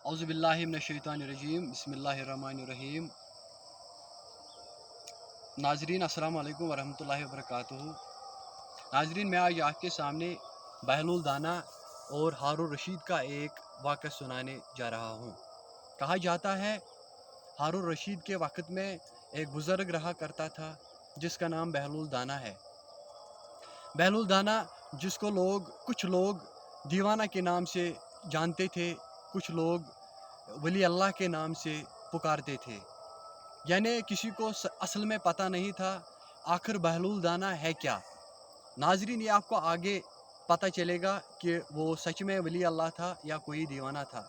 औज़ुबिल्लाहि मिनश्शैतानिर्रजीम बिस्मिल्लाहिर्रहमानिर्रहीम। नाजरीन अस्सलाम वालेकुम वरहमतुल्लाहि वबरकातुहू। नाजरीन, मैं आज आपके सामने बहलूल दाना और हारून रशीद का एक वाक़या सुनाने जा रहा हूँ। कहा जाता है हारून रशीद के वक़्त में एक बुज़ुर्ग रहा करता था जिसका नाम बहलूल दाना है। बहलूल दाना जिसको कुछ लोग दीवाना के नाम से जानते थे, कुछ लोग वली अल्लाह के नाम से पुकारते थे। यानी किसी को असल में पता नहीं था आखिर बहलूल दाना है क्या। नाजरीन, ये आपको आगे पता चलेगा कि वो सच में वली अल्लाह था या कोई दीवाना था।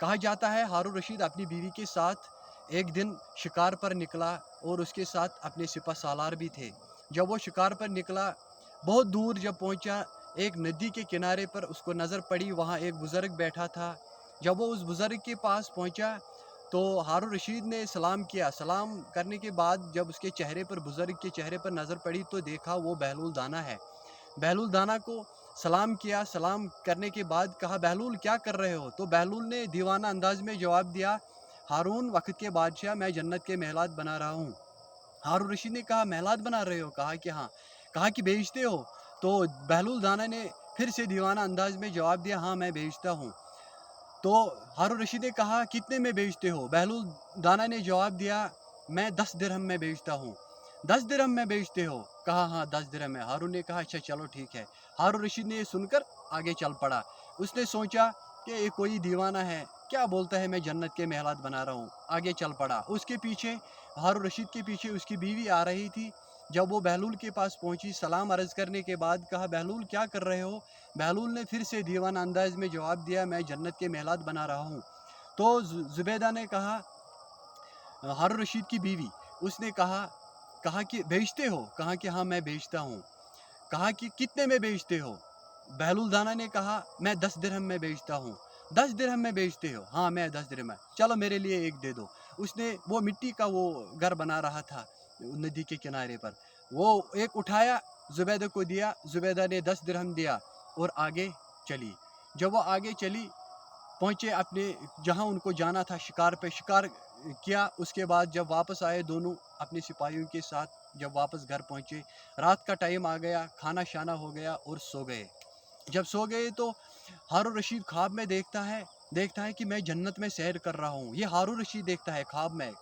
कहा जाता है हारून रशीद अपनी बीवी के साथ एक दिन शिकार पर निकला और उसके साथ अपने सिपा सालार भी थे। जब वो शिकार पर निकला, बहुत दूर जब पहुंचा, एक नदी के किनारे पर उसको नज़र पड़ी, वहाँ एक बुज़ुर्ग बैठा था। जब वो उस बुज़ुर्ग के पास पहुंचा तो हारून रशीद ने सलाम किया। सलाम करने के बाद जब उसके चेहरे पर, बुज़ुर्ग के चेहरे पर नज़र पड़ी तो देखा वो बहलूल दाना है। बहलूल दाना को सलाम किया। सलाम करने के बाद कहा, बहलूल क्या कर रहे हो? तो बहलूल ने दीवाना अंदाज में जवाब दिया, हारून वक्त के बादशाह, मैं जन्नत के महलात बना रहा हूँ। हारून रशीद ने कहा, महलात बना रहे हो? कहा कि हाँ। कहा कि बेचते हो? तो बहलूल दाना ने फिर से दीवाना अंदाज में जवाब दिया, हाँ मैं बेचता हूँ। तो हारून रशीद ने कहा, कितने में बेचते हो? बहलूल दाना ने जवाब दिया, मैं 10 दिरहम में बेचता हूँ। 10 दिरहम में बेचते हो? कहा हाँ 10 दिरहम में। हारून ने कहा, अच्छा चलो ठीक है। हारून रशीद ने ये सुनकर आगे चल पड़ा। उसने सोचा कि ये कोई दीवाना है, क्या बोलता है मैं जन्नत के महलात बना रहा हूँ। आगे चल पड़ा। उसके पीछे, हारून रशीद के पीछे उसकी बीवी आ रही थी। जब वो बहलूल के पास पहुंची, सलाम अर्ज़ करने के बाद कहा, बहलूल क्या कर रहे हो? बहलूल ने फिर से दीवाना अंदाज में जवाब दिया, मैं जन्नत के महलात बना रहा हूँ। तो जुबैदा ने कहा, हारून रशीद की बीवी, उसने कहा कहा कि बेचते हो? कहा कि हाँ मैं बेचता हूँ। कहा कि कितने में बेचते हो? बहलूल दाना ने कहा, मैं 10 दिरहम में बेचता हूँ। 10 दिरहम में बेचते हो? हाँ मैं 10 दिरहम में। चलो मेरे लिए एक दे दो। उसने वो मिट्टी का वो घर बना रहा था नदी के किनारे पर, वो एक उठाया, जुबैदा को दिया। जुबैदा ने 10 दिरहम दिया और आगे चली। जब वो आगे चली, पहुँचे अपने जहाँ उनको जाना था, शिकार पे शिकार किया। उसके बाद जब वापस आए दोनों अपने सिपाहियों के साथ, जब वापस घर पहुँचे, रात का टाइम आ गया, खाना शाना हो गया और सो गए। जब सो गए तो हारून रशीद ख्वाब में देखता है कि मैं जन्नत में सैर कर रहा हूँ। ये हारून रशीद देखता है ख्वाब में,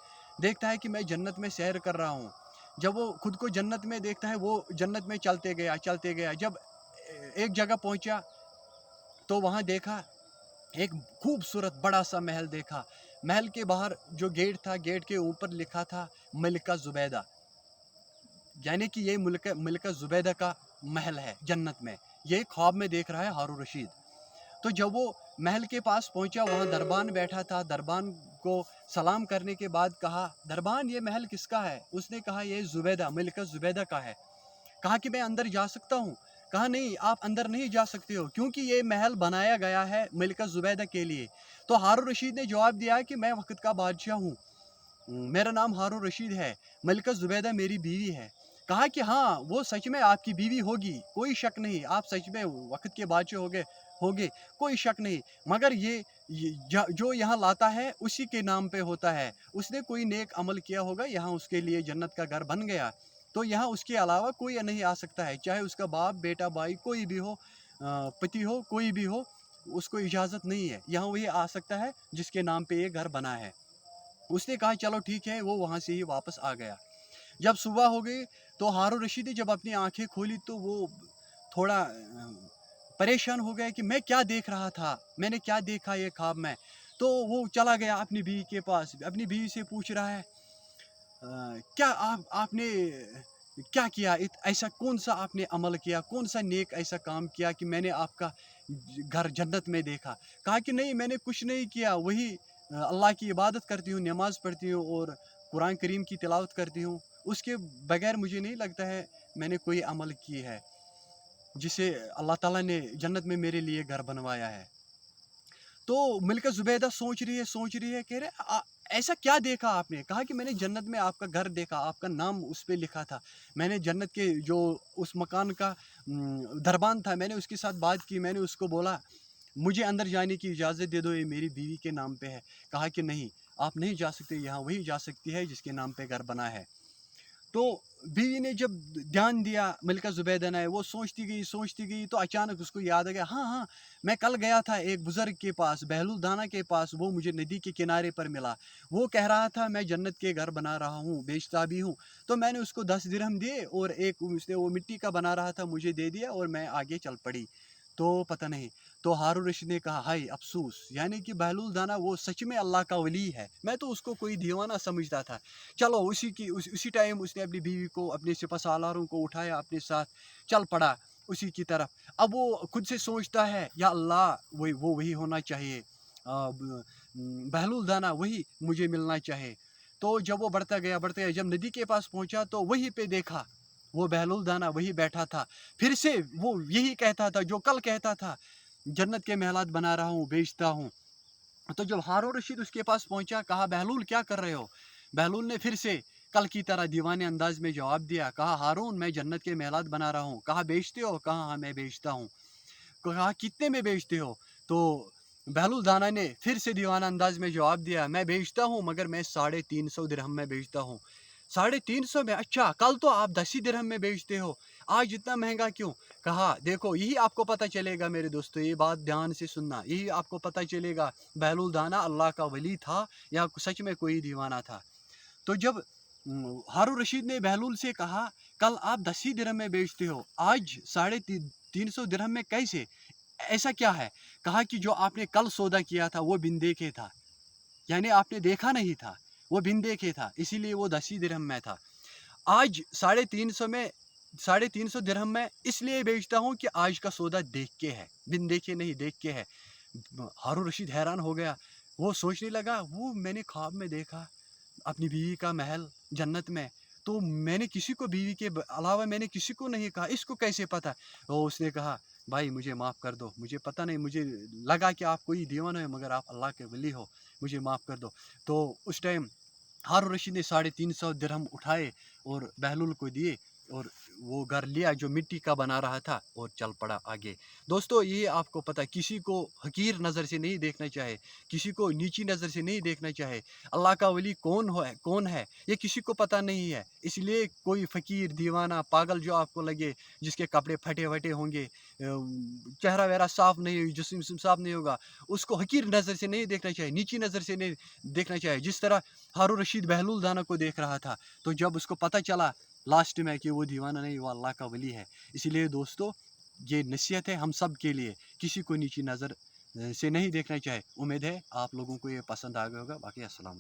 देखता है कि मैं जन्नत में सैर कर रहा हूँ। जब वो खुद को जन्नत में देखता है, वो जन्नत में चलते गया। जब एक जगह पहुँचा तो वहाँ देखा एक खूबसूरत बड़ा सा महल देखा। महल के बाहर जो गेट था, गेट के ऊपर लिखा था मलिका जुबैदा, यानी कि ये मलिका जुबैदा का महल है जन्नत में। ये ख्वाब में देख रहा है हारून रशीद। तो जब वो महल के पास पहुंचा, वहाँ दरबान बैठा था। दरबान को सलाम करने के बाद कहा, दरबान ये महल किसका है? उसने कहा, ये जुबैदा, मलिका जुबैदा का है। कहा कि मैं अंदर जा सकता हूँ? कहा नहीं, आप अंदर नहीं जा सकते हो, क्योंकि ये महल बनाया गया है मलिका जुबैदा के लिए। तो हारून रशीद ने जवाब दिया कि मैं वक्त का बादशाह हूँ, मेरा नाम हारून रशीद है, मलिका जुबैदा मेरी बीवी है। कहा कि हाँ वो सच में आपकी बीवी होगी, कोई शक नहीं, आप सच में वक्त के बादशाह होगे, कोई शक नहीं। मगर जो यहाँ लाता है उसी के नाम पे होता है, उसने कोई नेक अमल किया होगा, यहाँ उसके लिए जन्नत का घर बन गया। तो यहाँ उसके अलावा कोई नहीं आ सकता है, चाहे उसका बाप बेटा भाई कोई भी हो, पति हो, कोई भी हो, उसको इजाज़त नहीं है। यहाँ वही आ सकता है जिसके नाम पे ये घर बना है। उसने कहा चलो ठीक है, वो वहाँ से ही वापस आ गया। जब सुबह हो गई तो हारून रशीद ने जब अपनी आंखें खोली तो वो थोड़ा परेशान हो गया कि मैं क्या देख रहा था, मैंने क्या देखा ये ख्वाब में। तो वो चला गया अपनी बीवी के पास, अपनी बीवी से पूछ रहा है, क्या आपने क्या किया, ऐसा कौन सा आपने अमल किया, कौन सा नेक ऐसा काम किया कि मैंने आपका घर जन्नत में देखा? कहा कि नहीं मैंने कुछ नहीं किया, वही अल्लाह की इबादत करती हूँ, नमाज पढ़ती हूँ और कुरान करीम की तिलावत करती हूँ। उसके बगैर मुझे नहीं लगता है मैंने कोई अमल की है जिसे अल्लाह ताला ने जन्नत में मेरे लिए घर बनवाया है। तो मिलकर जुबैदा सोच रही है, कह रहे ऐसा क्या देखा आपने? कहा कि मैंने जन्नत में आपका घर देखा, आपका नाम उस पे लिखा था। मैंने जन्नत के जो उस मकान का दरबान था, मैंने उसके साथ बात की, मैंने उसको बोला मुझे अंदर जाने की इजाज़त दे दो, ये मेरी बीवी के नाम पे है। कहा कि नहीं, आप नहीं जा सकते, यहाँ वही जा सकती है जिसके नाम पे घर बना है। तो बीवी ने जब ध्यान दिया, मलिका ज़ुबैदा ने, वो सोचती गई, तो अचानक उसको याद आ गया, हाँ हाँ, मैं कल गया था एक बुज़ुर्ग के पास, बहलूल दाना के पास, वो मुझे नदी के किनारे पर मिला। वो कह रहा था मैं जन्नत के घर बना रहा हूँ, बेचता भी हूँ। तो मैंने उसको 10 दिरहम दिए और एक उसने वो मिट्टी का बना रहा था, मुझे दे दिया और मैं आगे चल पड़ी। तो पता नहीं, तो हारून रशीद ने कहा हाय अफ़सोस, यानी कि बहलूल दाना वो सच में अल्लाह का वली है, मैं तो उसको कोई दीवाना समझता था। चलो उसी टाइम उसने अपनी बीवी को, अपने सिपहसालारों को उठाया अपने साथ, चल पड़ा उसी की तरफ। अब वो खुद से सोचता है या अल्लाह, वही होना चाहिए, बहलूल दाना वही मुझे मिलना चाहिए। तो जब वो बढ़ता गया, जब नदी के पास पहुंचा तो वहीं पे देखा वो बहलूल दाना वही बैठा था। फिर से वो यही कहता था जो कल कहता था, जन्नत के महलात बना रहा हूँ, बेचता हूँ। तो जब हारून रशीद उसके पास पहुंचा, कहा बहलूल क्या कर रहे हो? बहलूल ने फिर से कल की तरह दीवाने अंदाज में जवाब दिया, कहा हारून मैं जन्नत के महलात बना रहा हूँ। कहा बेचते हो? कहा हाँ मैं बेचता हूँ। कहा कितने में बेचते हो? तो बहलूल दाना ने फिर से दीवाना अंदाज में जवाब दिया, मैं बेचता हूँ मगर मैं 350 दिरहम में बेचता हूँ। 350 में? अच्छा, कल तो आप 10 ही दिरहम में बेचते हो, आज इतना महंगा क्यों? कहा देखो, यही आपको पता चलेगा मेरे दोस्तों, ये बात ध्यान से सुनना, यही आपको पता चलेगा बहलूल दाना अल्लाह का वली था या सच में कोई दीवाना था। तो जब हारून रशीद ने बहलूल से कहा, कल आप 10 ही दिरहम में बेचते हो, आज 350 दिरहम में कैसे? ऐसा क्या है? कहा कि जो आपने कल सौदा किया था वो बिन देखे था, यानी आपने देखा नहीं था, वो बिन देखे था, इसीलिए वो 10 ही दिरहम में था। आज 350 में, 350 दिरहम में इसलिए बेचता हूँ कि आज का सौदा देख के है, बिन देखे नहीं, देख के है। हारून रशीद हैरान हो गया, वो सोचने लगा, वो मैंने ख्वाब में देखा अपनी बीवी का महल जन्नत में, तो मैंने किसी को बीवी के अलावा मैंने किसी को नहीं कहा, इसको कैसे पता? तो उसने कहा भाई मुझे माफ़ कर दो, मुझे पता नहीं, मुझे लगा कि आप कोई दीवाना है मगर आप अल्लाह के वली हो, मुझे माफ़ कर दो। तो उस टाइम हारून रशीद ने 350 दिरहम उठाए और बहलूल को दिए और वो घर लिया जो मिट्टी का बना रहा था और चल पड़ा आगे। दोस्तों ये आपको पता है, किसी को हकीर नज़र से नहीं देखना चाहे, किसी को नीची नज़र से नहीं देखना चाहे। अल्लाह का वली कौन है ये किसी को पता नहीं है। इसलिए कोई फ़कीर, दीवाना, पागल जो आपको लगे, जिसके कपड़े फटे-वटे होंगे, चेहरा वेहरा साफ़ नहीं, जिस्म साफ़ नहीं होगा, उसको हकीर नज़र से नहीं देखना चाहिए, नीची नज़र से नहीं देखना चाहिए। जिस तरह हारून रशीद बहलूल दाना को देख रहा था, तो जब उसको पता चला लास्ट में कि वो दीवाना नहीं, वो अल्लाह का वली है। इसीलिए दोस्तों ये नसीहत है हम सब के लिए, किसी को नीची नज़र से नहीं देखना चाहिए। उम्मीद है आप लोगों को ये पसंद आ गया होगा। बाकी अस्सलाम।